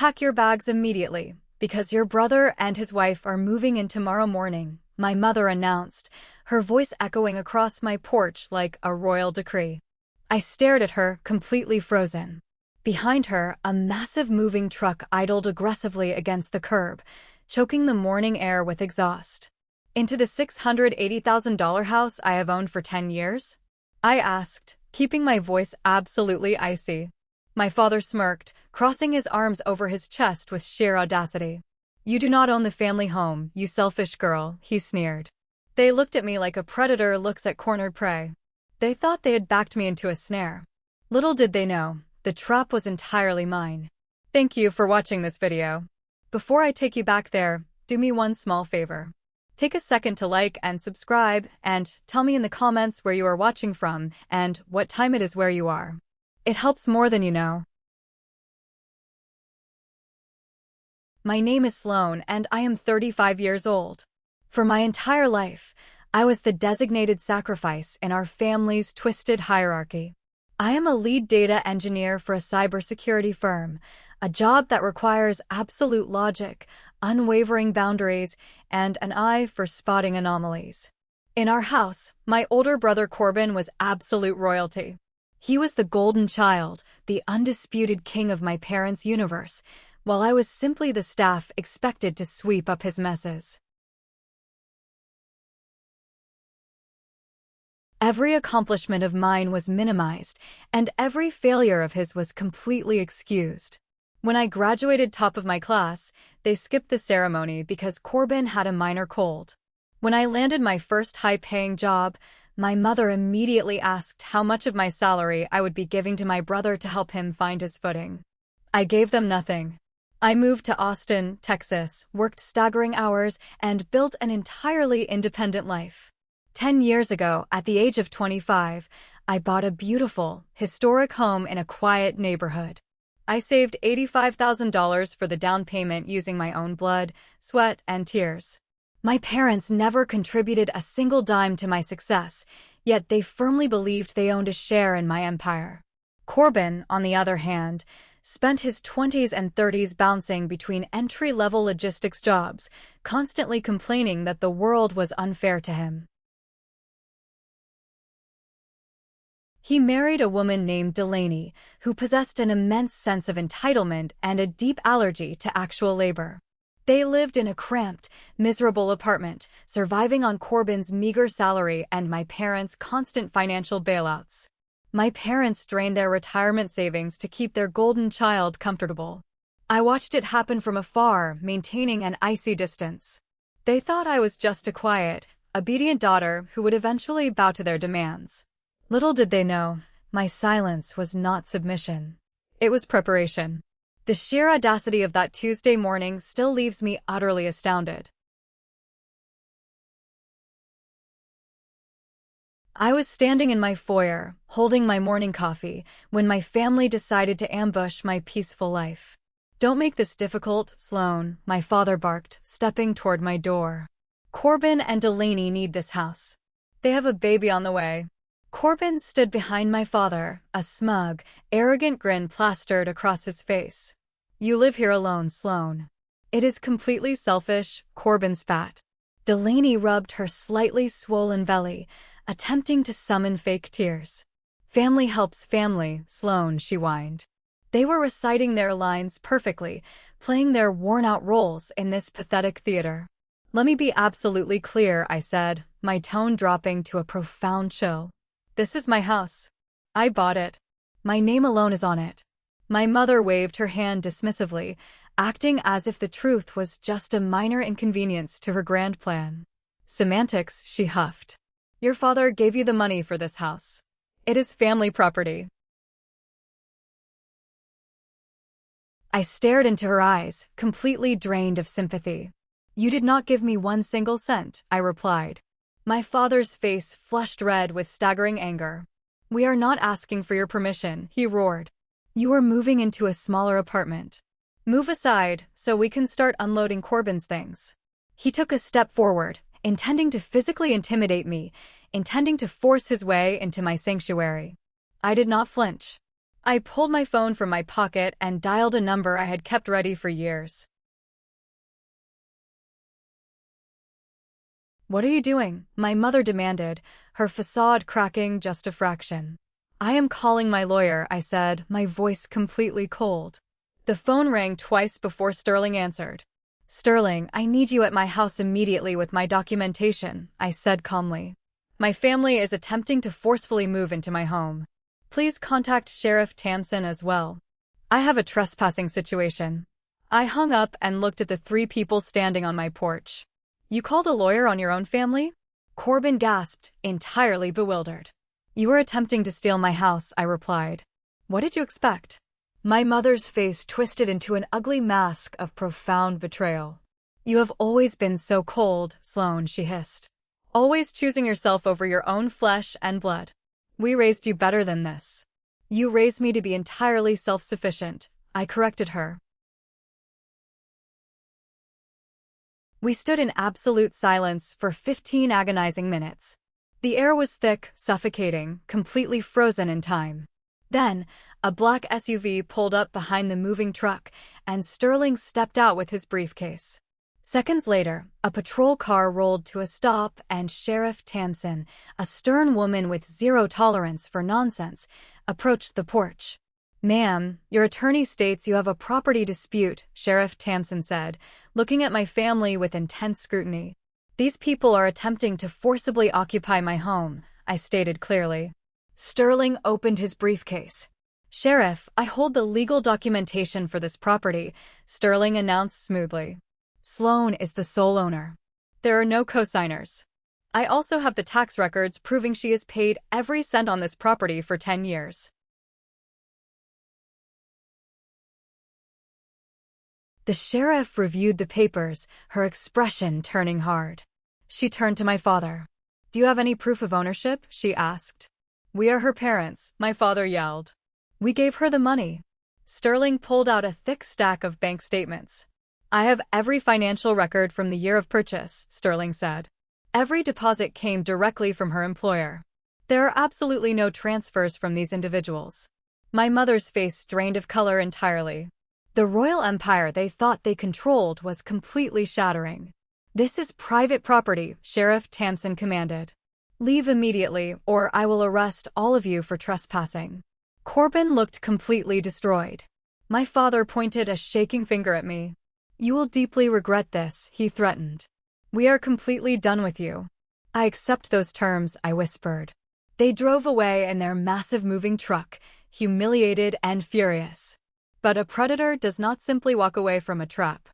Pack your bags immediately, because your brother and his wife are moving in tomorrow morning, my mother announced, her voice echoing across my porch like a royal decree. I stared at her, completely frozen. Behind her, a massive moving truck idled aggressively against the curb, choking the morning air with exhaust. Into the $680,000 house I have owned for 10 years? I asked, keeping my voice absolutely icy. My father smirked, crossing his arms over his chest with sheer audacity. You do not own the family home, you selfish girl, he sneered. They looked at me like a predator looks at cornered prey. They thought they had backed me into a snare. Little did they know, the trap was entirely mine. Thank you for watching this video. Before I take you back there, do me one small favor. Take a second to like and subscribe, and tell me in the comments where you are watching from and what time it is where you are. It helps more than you know. My name is Sloane and I am 35 years old. For my entire life, I was the designated sacrifice in our family's twisted hierarchy. I am a lead data engineer for a cybersecurity firm, a job that requires absolute logic, unwavering boundaries, and an eye for spotting anomalies. In our house, my older brother Corbin was absolute royalty. He was the golden child, the undisputed king of my parents' universe, while I was simply the staff expected to sweep up his messes. Every accomplishment of mine was minimized, and every failure of his was completely excused. When I graduated top of my class, they skipped the ceremony because Corbin had a minor cold. When I landed my first high-paying job, my mother immediately asked how much of my salary I would be giving to my brother to help him find his footing. I gave them nothing. I moved to Austin, Texas, worked staggering hours, and built an entirely independent life. 10 years ago, at the age of 25, I bought a beautiful, historic home in a quiet neighborhood. I saved $85,000 for the down payment using my own blood, sweat, and tears. My parents never contributed a single dime to my success, yet they firmly believed they owned a share in my empire. Corbin, on the other hand, spent his 20s and 30s bouncing between entry-level logistics jobs, constantly complaining that the world was unfair to him. He married a woman named Delaney, who possessed an immense sense of entitlement and a deep allergy to actual labor. They lived in a cramped, miserable apartment, surviving on Corbin's meager salary and my parents' constant financial bailouts. My parents drained their retirement savings to keep their golden child comfortable. I watched it happen from afar, maintaining an icy distance. They thought I was just a quiet, obedient daughter who would eventually bow to their demands. Little did they know, my silence was not submission. It was preparation. The sheer audacity of that Tuesday morning still leaves me utterly astounded. I was standing in my foyer, holding my morning coffee, when my family decided to ambush my peaceful life. Don't make this difficult, Sloane, my father barked, stepping toward my door. Corbin and Delaney need this house. They have a baby on the way. Corbin stood behind my father, a smug, arrogant grin plastered across his face. You live here alone, Sloane. It is completely selfish, Corbin spat. Delaney rubbed her slightly swollen belly, attempting to summon fake tears. Family helps family, Sloane, she whined. They were reciting their lines perfectly, playing their worn-out roles in this pathetic theater. Let me be absolutely clear, I said, my tone dropping to a profound chill. This is my house. I bought it. My name alone is on it. My mother waved her hand dismissively, acting as if the truth was just a minor inconvenience to her grand plan. Semantics, she huffed. Your father gave you the money for this house. It is family property. I stared into her eyes, completely drained of sympathy. You did not give me one single cent, I replied. My father's face flushed red with staggering anger. We are not asking for your permission, he roared. You are moving into a smaller apartment. Move aside, so we can start unloading Corbin's things. He took a step forward, intending to physically intimidate me, intending to force his way into my sanctuary. I did not flinch. I pulled my phone from my pocket and dialed a number I had kept ready for years. "What are you doing?" my mother demanded, her facade cracking just a fraction. "I am calling my lawyer," I said, my voice completely cold. The phone rang twice before Sterling answered. "Sterling, I need you at my house immediately with my documentation," I said calmly. "My family is attempting to forcefully move into my home. Please contact Sheriff Tamsin as well. I have a trespassing situation." I hung up and looked at the three people standing on my porch. "You called a lawyer on your own family?" Corbin gasped, entirely bewildered. "You were attempting to steal my house," I replied. "What did you expect?" My mother's face twisted into an ugly mask of profound betrayal. "You have always been so cold, Sloane," she hissed. "Always choosing yourself over your own flesh and blood. We raised you better than this." "You raised me to be entirely self-sufficient," I corrected her. We stood in absolute silence for 15 agonizing minutes. The air was thick, suffocating, completely frozen in time. Then, a black SUV pulled up behind the moving truck, and Sterling stepped out with his briefcase. Seconds later, a patrol car rolled to a stop and Sheriff Tamsin, a stern woman with zero tolerance for nonsense, approached the porch. "Ma'am, your attorney states you have a property dispute," Sheriff Tamsin said, looking at my family with intense scrutiny. "These people are attempting to forcibly occupy my home," I stated clearly. Sterling opened his briefcase. "Sheriff, I hold the legal documentation for this property," Sterling announced smoothly. "Sloane is the sole owner. There are no co-signers. I also have the tax records proving she has paid every cent on this property for 10 years. The sheriff reviewed the papers, her expression turning hard. She turned to my father. "Do you have any proof of ownership?" she asked. "We are her parents," my father yelled. "We gave her the money." Sterling pulled out a thick stack of bank statements. "I have every financial record from the year of purchase," Sterling said. "Every deposit came directly from her employer. There are absolutely no transfers from these individuals." My mother's face drained of color entirely. The royal empire they thought they controlled was completely shattering. "This is private property," Sheriff Tamsin commanded. "Leave immediately, or I will arrest all of you for trespassing." Corbin looked completely destroyed. My father pointed a shaking finger at me. "You will deeply regret this," he threatened. "We are completely done with you." "I accept those terms," I whispered. They drove away in their massive moving truck, humiliated and furious. But a predator does not simply walk away from a trap.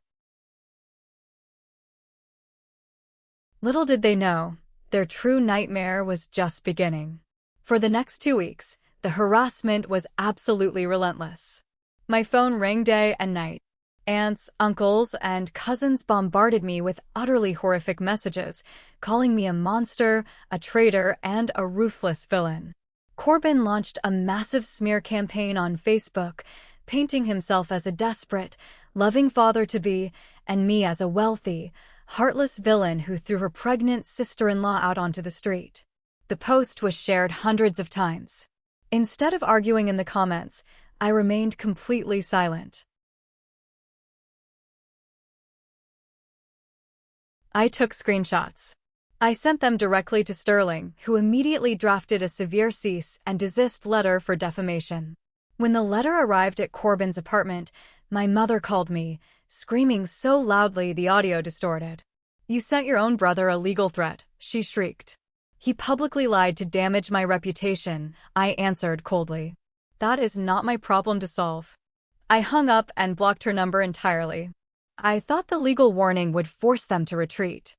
Little did they know, their true nightmare was just beginning. For the next 2 weeks, the harassment was absolutely relentless. My phone rang day and night. Aunts, uncles, and cousins bombarded me with utterly horrific messages, calling me a monster, a traitor, and a ruthless villain. Corbin launched a massive smear campaign on Facebook, painting himself as a desperate, loving father-to-be, and me as a wealthy, heartless villain who threw her pregnant sister-in-law out onto the street. The post was shared hundreds of times. Instead of arguing in the comments, I remained completely silent. I took screenshots. I sent them directly to Sterling, who immediately drafted a severe cease and desist letter for defamation. When the letter arrived at Corbin's apartment, my mother called me, screaming so loudly the audio distorted. "You sent your own brother a legal threat," she shrieked. "He publicly lied to damage my reputation," I answered coldly. "That is not my problem to solve." I hung up and blocked her number entirely. I thought the legal warning would force them to retreat.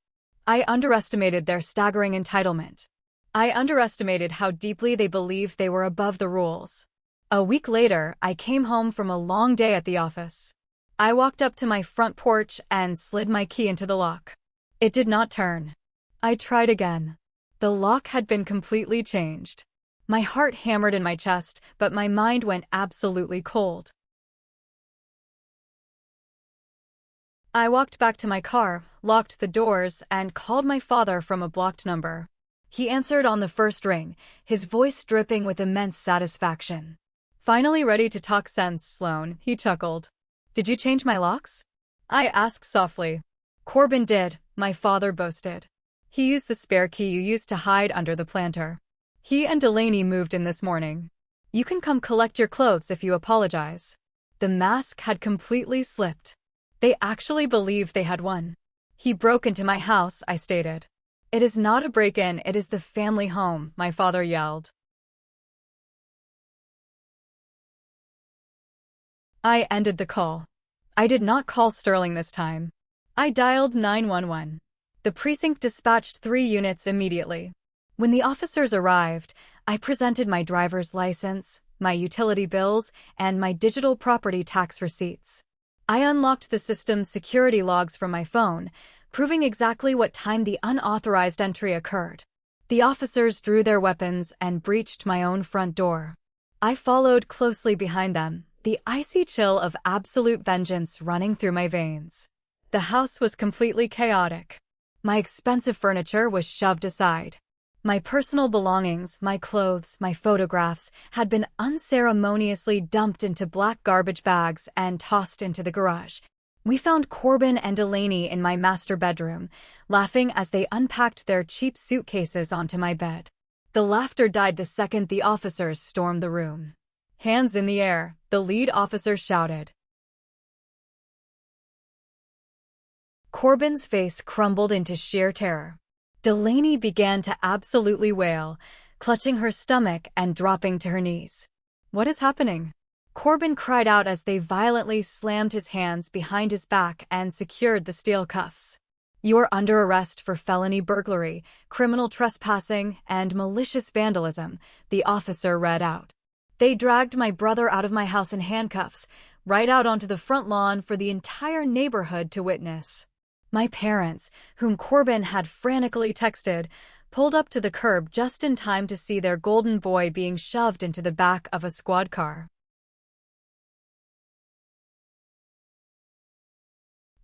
I underestimated their staggering entitlement. I underestimated how deeply they believed they were above the rules. A week later, I came home from a long day at the office. I walked up to my front porch and slid my key into the lock. It did not turn. I tried again. The lock had been completely changed. My heart hammered in my chest, but my mind went absolutely cold. I walked back to my car, locked the doors, and called my father from a blocked number. He answered on the first ring, his voice dripping with immense satisfaction. finally ready to talk sense, Sloane, he chuckled. Did you change my locks? I asked softly. Corbin did, my father boasted. He used the spare key you used to hide under the planter. He and Delaney moved in this morning. You can come collect your clothes if you apologize. The mask had completely slipped. They actually believed they had won. He broke into my house, I stated. It is not a break-in, it is the family home, my father yelled. I ended the call. I did not call Sterling this time. I dialed 911. The precinct dispatched 3 units immediately. When the officers arrived, I presented my driver's license, my utility bills, and my digital property tax receipts. I unlocked the system's security logs from my phone, proving exactly what time the unauthorized entry occurred. The officers drew their weapons and breached my own front door. I followed closely behind them, the icy chill of absolute vengeance running through my veins. The house was completely chaotic. My expensive furniture was shoved aside. My personal belongings, my clothes, my photographs, had been unceremoniously dumped into black garbage bags and tossed into the garage. We found Corbin and Delaney in my master bedroom, laughing as they unpacked their cheap suitcases onto my bed. The laughter died the second the officers stormed the room. Hands in the air, the lead officer shouted. Corbin's face crumbled into sheer terror. Delaney began to absolutely wail, clutching her stomach and dropping to her knees. What is happening? Corbin cried out as they violently slammed his hands behind his back and secured the steel cuffs. You are under arrest for felony burglary, criminal trespassing, and malicious vandalism, the officer read out. They dragged my brother out of my house in handcuffs, right out onto the front lawn for the entire neighborhood to witness. My parents, whom Corbin had frantically texted, pulled up to the curb just in time to see their golden boy being shoved into the back of a squad car.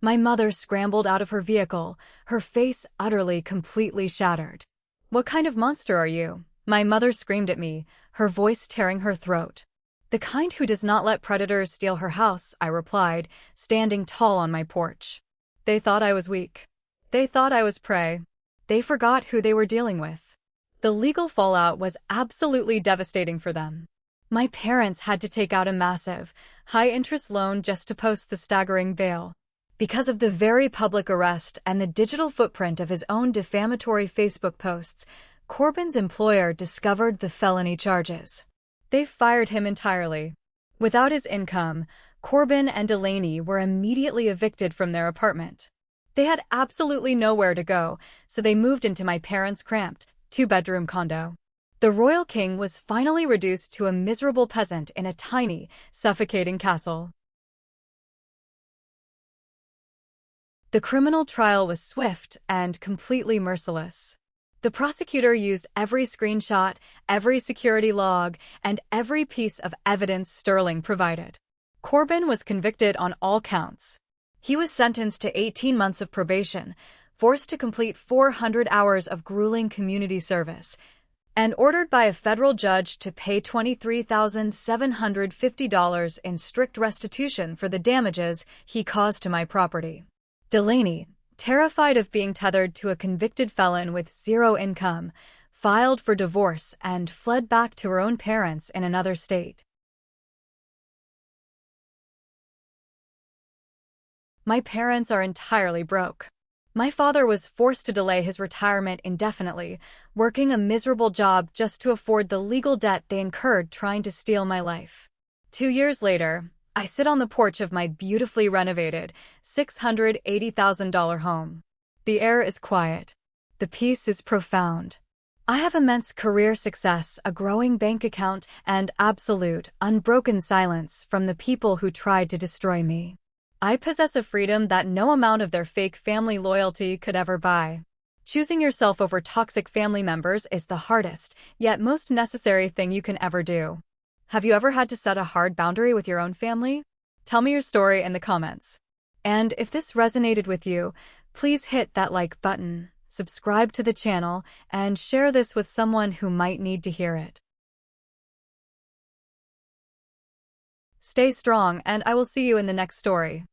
My mother scrambled out of her vehicle, her face utterly, completely shattered. What kind of monster are you? My mother screamed at me, her voice tearing her throat. The kind who does not let predators steal her house, I replied, standing tall on my porch. They thought I was weak. They thought I was prey. They forgot who they were dealing with. The legal fallout was absolutely devastating for them. My parents had to take out a massive, high-interest loan just to post the staggering bail. Because of the very public arrest and the digital footprint of his own defamatory Facebook posts, Corbin's employer discovered the felony charges. They fired him entirely. Without his income, Corbin and Delaney were immediately evicted from their apartment. They had absolutely nowhere to go, so they moved into my parents' cramped, 2-bedroom condo. The Royal King was finally reduced to a miserable peasant in a tiny, suffocating castle. The criminal trial was swift and completely merciless. The prosecutor used every screenshot, every security log, and every piece of evidence Sterling provided. Corbin was convicted on all counts. He was sentenced to 18 months of probation, forced to complete 400 hours of grueling community service, and ordered by a federal judge to pay $23,750 in strict restitution for the damages he caused to my property. Delaney, terrified of being tethered to a convicted felon with zero income, filed for divorce and fled back to her own parents in another state. My parents are entirely broke. My father was forced to delay his retirement indefinitely, working a miserable job just to afford the legal debt they incurred trying to steal my life. 2 years later, I sit on the porch of my beautifully renovated, $680,000 home. The air is quiet. The peace is profound. I have immense career success, a growing bank account, and absolute, unbroken silence from the people who tried to destroy me. I possess a freedom that no amount of their fake family loyalty could ever buy. Choosing yourself over toxic family members is the hardest, yet most necessary thing you can ever do. Have you ever had to set a hard boundary with your own family? Tell me your story in the comments. And if this resonated with you, please hit that like button, subscribe to the channel, and share this with someone who might need to hear it. Stay strong, and I will see you in the next story.